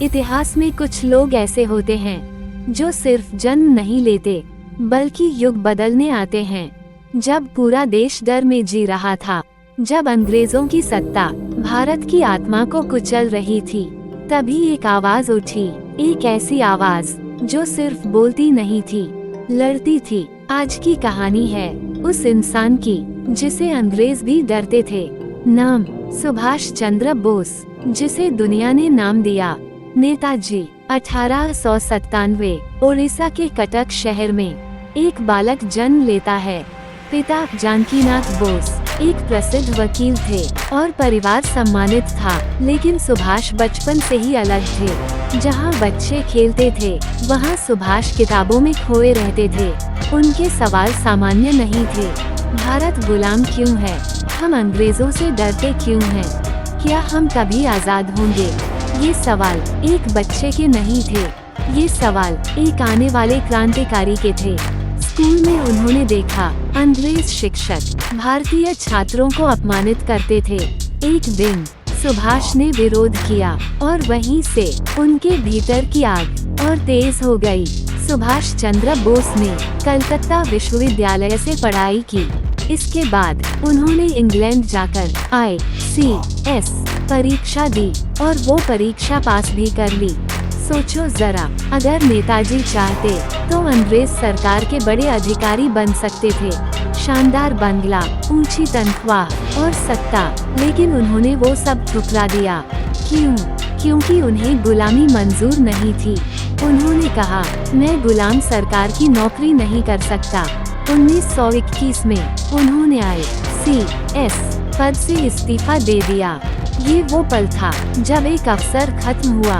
इतिहास में कुछ लोग ऐसे होते हैं जो सिर्फ जन्म नहीं लेते बल्कि युग बदलने आते हैं। जब पूरा देश डर में जी रहा था, जब अंग्रेजों की सत्ता भारत की आत्मा को कुचल रही थी, तभी एक आवाज उठी। एक ऐसी आवाज जो सिर्फ बोलती नहीं थी, लड़ती थी। आज की कहानी है उस इंसान की जिसे अंग्रेज भी डरते थे। नाम सुभाष चंद्र बोस, जिसे दुनिया ने नाम दिया नेताजी। 1897 ओडिशा के कटक शहर में एक बालक जन्म लेता है। पिता जानकीनाथ बोस एक प्रसिद्ध वकील थे और परिवार सम्मानित था, लेकिन सुभाष बचपन से ही अलग थे। जहां बच्चे खेलते थे, वहां सुभाष किताबों में खोए रहते थे। उनके सवाल सामान्य नहीं थे। भारत गुलाम क्यों है? हम अंग्रेजों से डरते क्यों हैं? क्या हम कभी आजाद होंगे? ये सवाल एक बच्चे के नहीं थे, ये सवाल एक आने वाले क्रांतिकारी के थे। स्कूल में उन्होंने देखा अंग्रेज शिक्षक भारतीय छात्रों को अपमानित करते थे। एक दिन सुभाष ने विरोध किया और वहीं से उनके भीतर की आग और तेज हो गई। सुभाष चंद्र बोस ने कलकत्ता विश्वविद्यालय से पढ़ाई की। इसके बाद उन्होंने इंग्लैंड जाकर ICS परीक्षा दी और वो परीक्षा पास भी कर ली। सोचो जरा, अगर नेताजी चाहते तो अंग्रेज सरकार के बड़े अधिकारी बन सकते थे। शानदार बंगला, ऊंची तनख्वाह और सत्ता, लेकिन उन्होंने वो सब ठुकरा दिया। क्यों? क्योंकि उन्हें गुलामी मंजूर नहीं थी। उन्होंने कहा, मैं गुलाम सरकार की नौकरी नहीं कर सकता। 1921 में उन्होंने ICS पद से इस्तीफा दे दिया। ये वो पल था जब एक अवसर खत्म हुआ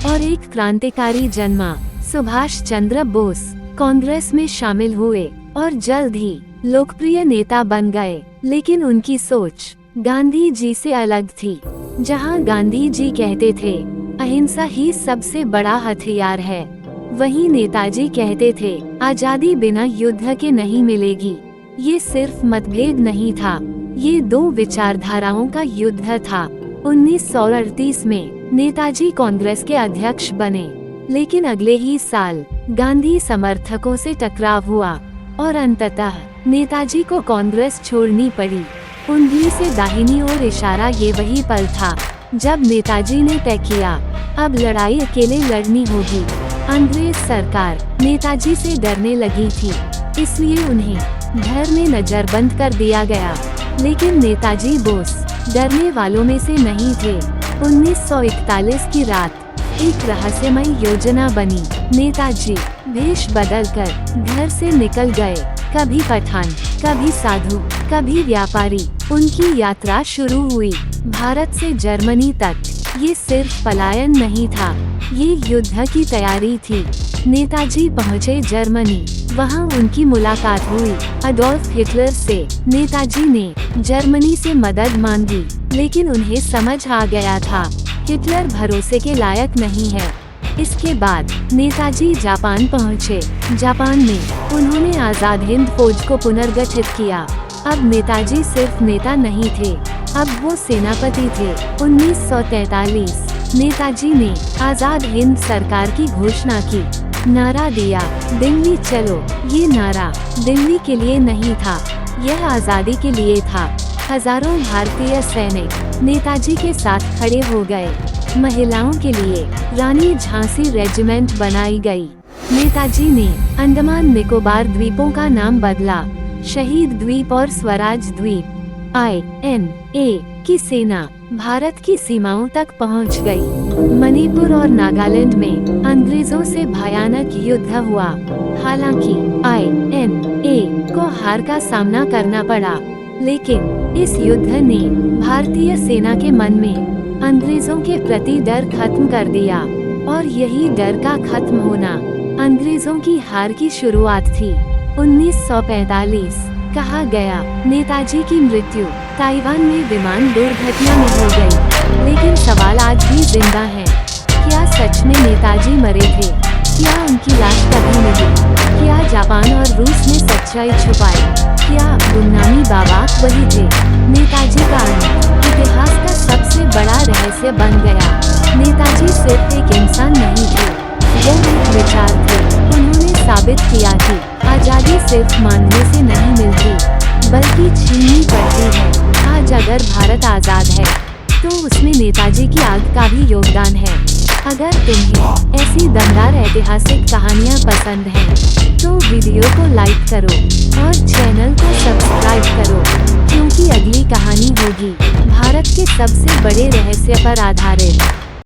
और एक क्रांतिकारी जन्मा। सुभाष चंद्र बोस कांग्रेस में शामिल हुए और जल्द ही लोकप्रिय नेता बन गए, लेकिन उनकी सोच गांधी जी से अलग थी। जहां गांधी जी कहते थे अहिंसा ही सबसे बड़ा हथियार है, वहीं नेताजी कहते थे आजादी बिना युद्ध के नहीं मिलेगी। ये सिर्फ मतभेद नहीं था, ये दो विचारधाराओं का युद्ध था। 1938 में नेताजी कांग्रेस के अध्यक्ष बने, लेकिन अगले ही साल गांधी समर्थकों से टकराव हुआ और अंततः नेताजी को कांग्रेस छोड़नी पड़ी। उंगली से दाहिनी ओर इशारा, ये वही पल था जब नेताजी ने तय किया, अब लड़ाई अकेले लड़नी होगी। अंग्रेज सरकार नेताजी से डरने लगी थी, इसलिए उन्हें घर में नजरबंद कर दिया गया। लेकिन नेताजी बोस डरने वालों में से नहीं थे। 1941 की रात एक रहस्यमय योजना बनी। नेताजी वेश बदलकर घर से निकल गए, कभी पठान, कभी साधु, कभी व्यापारी। उनकी यात्रा शुरू हुई भारत से जर्मनी तक। ये सिर्फ पलायन नहीं था, ये युद्ध की तैयारी थी। नेताजी पहुंचे जर्मनी, वहां उनकी मुलाकात हुई अडोल्फ हिटलर से। नेताजी ने जर्मनी से मदद मांगी, लेकिन उन्हें समझ आ गया था हिटलर भरोसे के लायक नहीं है। इसके बाद नेताजी जापान पहुंचे। जापान में उन्होंने आजाद हिंद फौज को पुनर्गठित किया। अब नेताजी सिर्फ नेता नहीं थे, अब वो सेनापति थे। 1943 नेताजी ने आजाद हिंद सरकार की घोषणा की। नारा दिया, दिल्ली चलो। ये नारा दिल्ली के लिए नहीं था, यह आजादी के लिए था। हजारों भारतीय सैनिक नेताजी के साथ खड़े हो गए। महिलाओं के लिए रानी झांसी रेजिमेंट बनाई गई। नेताजी ने अंडमान निकोबार द्वीपों का नाम बदला, शहीद द्वीप और स्वराज द्वीप। INA की सेना भारत की सीमाओं तक पहुंच गई। मणिपुर और नागालैंड में अंग्रेजों से भयानक युद्ध हुआ। हालांकि INA को हार का सामना करना पड़ा, लेकिन इस युद्ध ने भारतीय सेना के मन में अंग्रेजों के प्रति डर खत्म कर दिया, और यही डर का खत्म होना अंग्रेजों की हार की शुरुआत थी। 1945 कहा गया नेताजी की मृत्यु ताइवान में विमान दुर्घटना में हो गई, लेकिन सवाल आज भी जिंदा है, क्या सच में नेताजी मरे थे? क्या उनकी लाश कभी मिली? क्या जापान और रूस ने सच्चाई छुपाई? क्या गुमनामी बाबा वही थे? नेताजी का अंत इतिहास का सबसे बड़ा रहस्य बन गया। नेताजी सिर्फ एक इंसान नहीं थे, वो एक विचार थे। उन्होंने साबित किया कि आजादी सिर्फ मांगने से नहीं मिलती, बल्कि छीननी पड़ती है। आज अगर भारत आजाद है, तो उसमें नेताजी की आग का भी योगदान है। अगर तुम्हें ऐसी दमदार ऐतिहासिक कहानियाँ पसंद हैं, तो वीडियो को लाइक करो और चैनल को सब्सक्राइब करो, क्योंकि अगली कहानी होगी भारत के सबसे बड़े रहस्य पर आधारित।